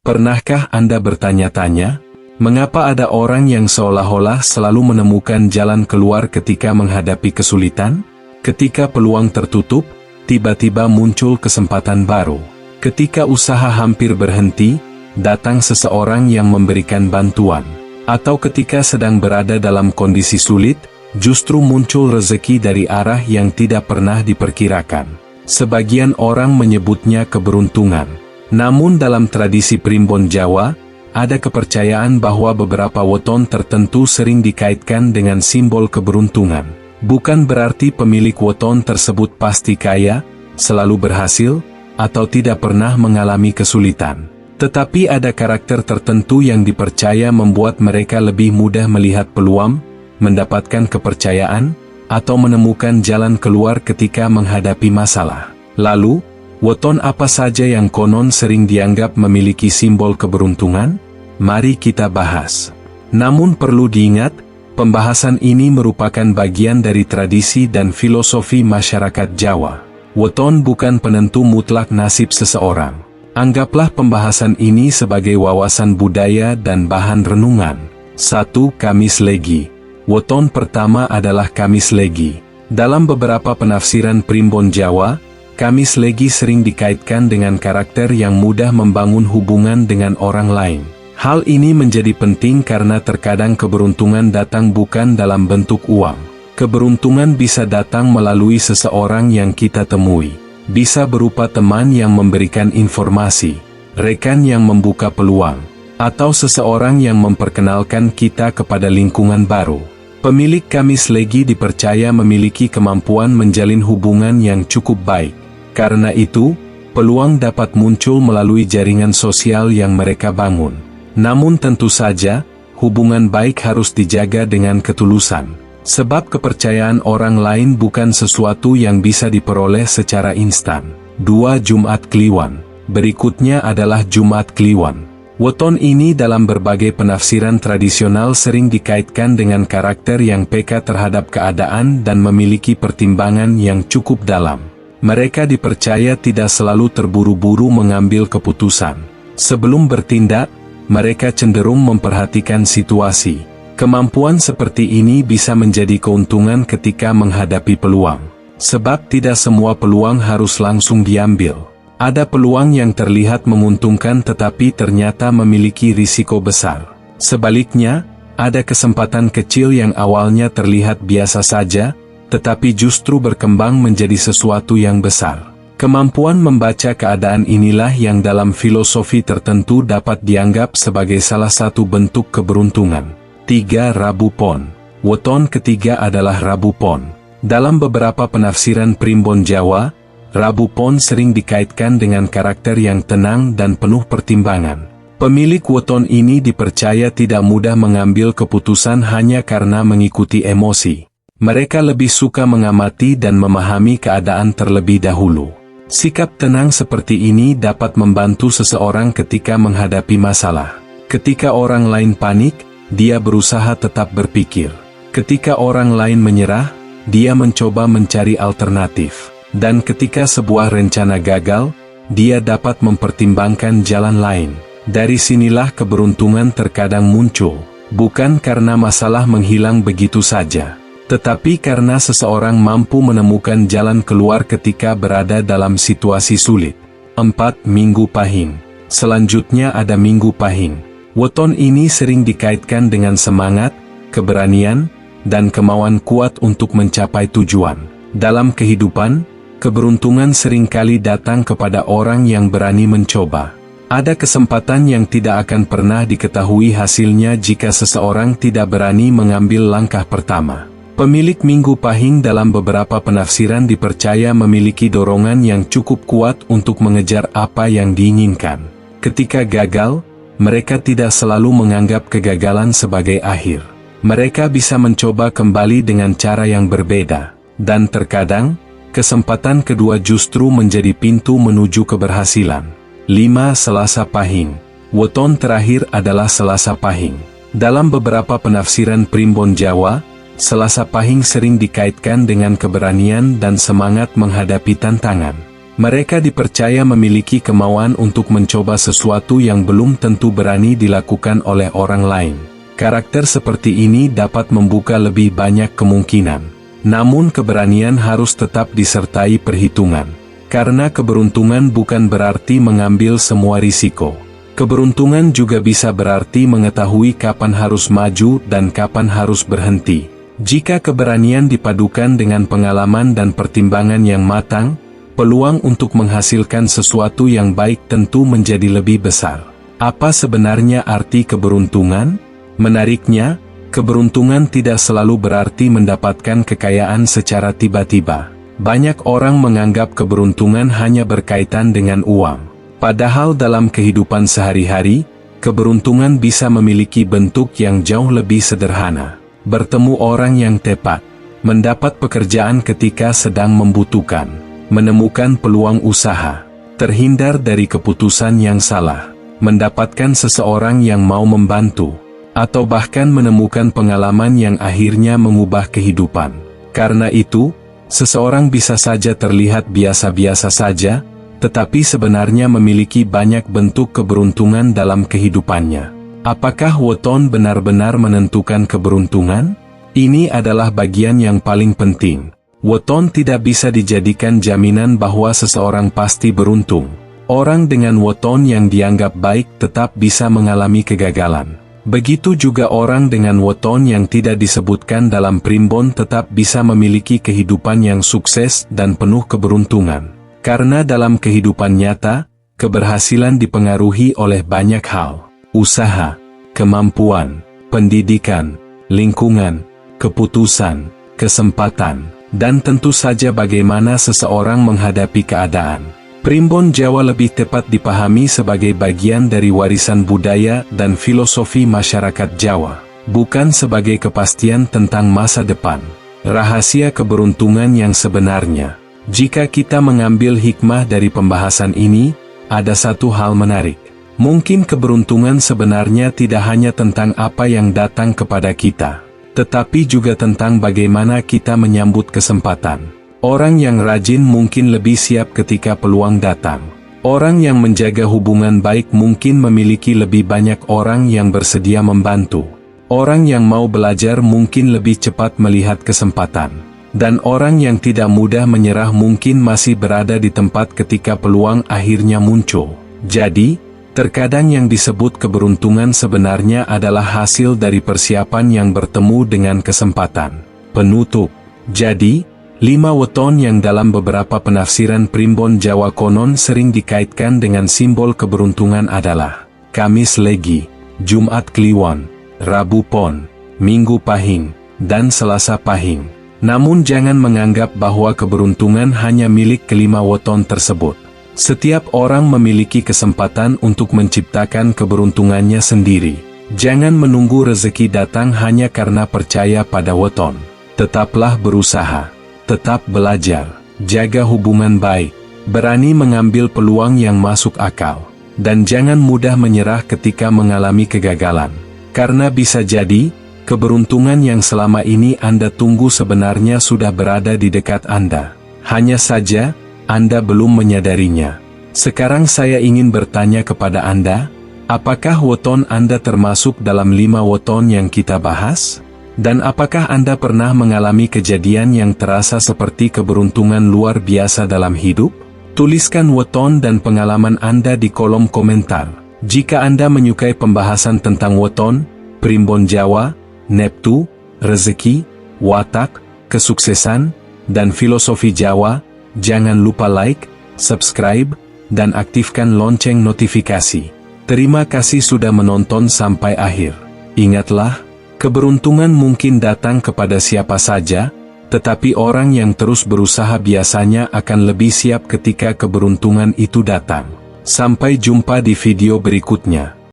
Pernahkah Anda bertanya-tanya, mengapa ada orang yang seolah-olah selalu menemukan jalan keluar ketika menghadapi kesulitan? Ketika peluang tertutup, tiba-tiba muncul kesempatan baru. Ketika usaha hampir berhenti, datang seseorang yang memberikan bantuan. Atau ketika sedang berada dalam kondisi sulit, justru muncul rezeki dari arah yang tidak pernah diperkirakan. Sebagian orang menyebutnya keberuntungan. Namun dalam tradisi primbon Jawa, ada kepercayaan bahwa beberapa weton tertentu sering dikaitkan dengan simbol keberuntungan. Bukan berarti pemilik weton tersebut pasti kaya, selalu berhasil, atau tidak pernah mengalami kesulitan. Tetapi ada karakter tertentu yang dipercaya membuat mereka lebih mudah melihat peluang, mendapatkan kepercayaan, atau menemukan jalan keluar ketika menghadapi masalah. Lalu, weton apa saja yang konon sering dianggap memiliki simbol keberuntungan? Mari kita bahas. Namun perlu diingat, pembahasan ini merupakan bagian dari tradisi dan filosofi masyarakat Jawa. Weton bukan penentu mutlak nasib seseorang. Anggaplah pembahasan ini sebagai wawasan budaya dan bahan renungan. 1. Kamis Legi. Weton pertama adalah Kamis Legi. Dalam beberapa penafsiran primbon Jawa, Kamis Legi sering dikaitkan dengan karakter yang mudah membangun hubungan dengan orang lain. Hal ini menjadi penting karena terkadang keberuntungan datang bukan dalam bentuk uang. Keberuntungan bisa datang melalui seseorang yang kita temui. Bisa berupa teman yang memberikan informasi, rekan yang membuka peluang, atau seseorang yang memperkenalkan kita kepada lingkungan baru. Pemilik Kamis Legi dipercaya memiliki kemampuan menjalin hubungan yang cukup baik. Karena itu, peluang dapat muncul melalui jaringan sosial yang mereka bangun. Namun tentu saja, hubungan baik harus dijaga dengan ketulusan. Sebab kepercayaan orang lain bukan sesuatu yang bisa diperoleh secara instan. 2. Jumat Kliwon. Berikutnya adalah Jumat Kliwon. Weton ini dalam berbagai penafsiran tradisional sering dikaitkan dengan karakter yang peka terhadap keadaan dan memiliki pertimbangan yang cukup dalam. Mereka dipercaya tidak selalu terburu-buru mengambil keputusan. Sebelum bertindak, mereka cenderung memperhatikan situasi. Kemampuan seperti ini bisa menjadi keuntungan ketika menghadapi peluang. Sebab tidak semua peluang harus langsung diambil. Ada peluang yang terlihat menguntungkan tetapi ternyata memiliki risiko besar. Sebaliknya, ada kesempatan kecil yang awalnya terlihat biasa saja, tetapi justru berkembang menjadi sesuatu yang besar. Kemampuan membaca keadaan inilah yang dalam filosofi tertentu dapat dianggap sebagai salah satu bentuk keberuntungan. 3. Rabu Pon. Weton ketiga adalah Rabu Pon. Dalam beberapa penafsiran primbon Jawa, Rabu Pon sering dikaitkan dengan karakter yang tenang dan penuh pertimbangan. Pemilik weton ini dipercaya tidak mudah mengambil keputusan hanya karena mengikuti emosi. Mereka lebih suka mengamati dan memahami keadaan terlebih dahulu. Sikap tenang seperti ini dapat membantu seseorang ketika menghadapi masalah. Ketika orang lain panik, dia berusaha tetap berpikir. Ketika orang lain menyerah, dia mencoba mencari alternatif. Dan ketika sebuah rencana gagal, dia dapat mempertimbangkan jalan lain. Dari sinilah keberuntungan terkadang muncul. Bukan karena masalah menghilang begitu saja, tetapi karena seseorang mampu menemukan jalan keluar ketika berada dalam situasi sulit. 4. Minggu Pahing. Selanjutnya ada Minggu Pahing. Weton ini sering dikaitkan dengan semangat, keberanian, dan kemauan kuat untuk mencapai tujuan. Dalam kehidupan, keberuntungan seringkali datang kepada orang yang berani mencoba. Ada kesempatan yang tidak akan pernah diketahui hasilnya jika seseorang tidak berani mengambil langkah pertama. Pemilik Minggu Pahing dalam beberapa penafsiran dipercaya memiliki dorongan yang cukup kuat untuk mengejar apa yang diinginkan. Ketika gagal, mereka tidak selalu menganggap kegagalan sebagai akhir. Mereka bisa mencoba kembali dengan cara yang berbeda. Dan terkadang, kesempatan kedua justru menjadi pintu menuju keberhasilan. 5. Selasa Pahing. Weton terakhir adalah Selasa Pahing. Dalam beberapa penafsiran primbon Jawa, Selasa Pahing sering dikaitkan dengan keberanian dan semangat menghadapi tantangan. Mereka dipercaya memiliki kemauan untuk mencoba sesuatu yang belum tentu berani dilakukan oleh orang lain. Karakter seperti ini dapat membuka lebih banyak kemungkinan. Namun keberanian harus tetap disertai perhitungan. Karena keberuntungan bukan berarti mengambil semua risiko. Keberuntungan juga bisa berarti mengetahui kapan harus maju dan kapan harus berhenti. Jika keberanian dipadukan dengan pengalaman dan pertimbangan yang matang, peluang untuk menghasilkan sesuatu yang baik tentu menjadi lebih besar. Apa sebenarnya arti keberuntungan? Menariknya, keberuntungan tidak selalu berarti mendapatkan kekayaan secara tiba-tiba. Banyak orang menganggap keberuntungan hanya berkaitan dengan uang. Padahal dalam kehidupan sehari-hari, keberuntungan bisa memiliki bentuk yang jauh lebih sederhana. Bertemu orang yang tepat, mendapat pekerjaan ketika sedang membutuhkan, menemukan peluang usaha, terhindar dari keputusan yang salah, mendapatkan seseorang yang mau membantu, atau bahkan menemukan pengalaman yang akhirnya mengubah kehidupan. Karena itu, seseorang bisa saja terlihat biasa-biasa saja, tetapi sebenarnya memiliki banyak bentuk keberuntungan dalam kehidupannya. Apakah weton benar-benar menentukan keberuntungan? Ini adalah bagian yang paling penting. Weton tidak bisa dijadikan jaminan bahwa seseorang pasti beruntung. Orang dengan weton yang dianggap baik tetap bisa mengalami kegagalan. Begitu juga orang dengan weton yang tidak disebutkan dalam primbon tetap bisa memiliki kehidupan yang sukses dan penuh keberuntungan. Karena dalam kehidupan nyata, keberhasilan dipengaruhi oleh banyak hal. Usaha, kemampuan, pendidikan, lingkungan, keputusan, kesempatan, dan tentu saja bagaimana seseorang menghadapi keadaan. Primbon Jawa lebih tepat dipahami sebagai bagian dari warisan budaya dan filosofi masyarakat Jawa, bukan sebagai kepastian tentang masa depan. Rahasia keberuntungan yang sebenarnya. Jika kita mengambil hikmah dari pembahasan ini, ada satu hal menarik. Mungkin keberuntungan sebenarnya tidak hanya tentang apa yang datang kepada kita, tetapi juga tentang bagaimana kita menyambut kesempatan. Orang yang rajin mungkin lebih siap ketika peluang datang. Orang yang menjaga hubungan baik mungkin memiliki lebih banyak orang yang bersedia membantu. Orang yang mau belajar mungkin lebih cepat melihat kesempatan. Dan orang yang tidak mudah menyerah mungkin masih berada di tempat ketika peluang akhirnya muncul. Jadi, terkadang yang disebut keberuntungan sebenarnya adalah hasil dari persiapan yang bertemu dengan kesempatan. Penutup. Jadi, 5 weton yang dalam beberapa penafsiran primbon Jawa konon sering dikaitkan dengan simbol keberuntungan adalah Kamis Legi, Jumat Kliwon, Rabu Pon, Minggu Pahing, dan Selasa Pahing. Namun jangan menganggap bahwa keberuntungan hanya milik kelima weton tersebut. Setiap orang memiliki kesempatan untuk menciptakan keberuntungannya sendiri. Jangan menunggu rezeki datang hanya karena percaya pada weton. Tetaplah berusaha, tetap belajar, jaga hubungan baik, berani mengambil peluang yang masuk akal, dan jangan mudah menyerah ketika mengalami kegagalan. Karena bisa jadi, keberuntungan yang selama ini Anda tunggu sebenarnya sudah berada di dekat Anda. Hanya saja, Anda belum menyadarinya. Sekarang saya ingin bertanya kepada Anda, apakah weton Anda termasuk dalam 5 weton yang kita bahas? Dan apakah Anda pernah mengalami kejadian yang terasa seperti keberuntungan luar biasa dalam hidup? Tuliskan weton dan pengalaman Anda di kolom komentar. Jika Anda menyukai pembahasan tentang weton, primbon Jawa, Neptu, rezeki, watak, kesuksesan, dan filosofi Jawa, jangan lupa like, subscribe, dan aktifkan lonceng notifikasi. Terima kasih sudah menonton sampai akhir. Ingatlah, keberuntungan mungkin datang kepada siapa saja, tetapi orang yang terus berusaha biasanya akan lebih siap ketika keberuntungan itu datang. Sampai jumpa di video berikutnya.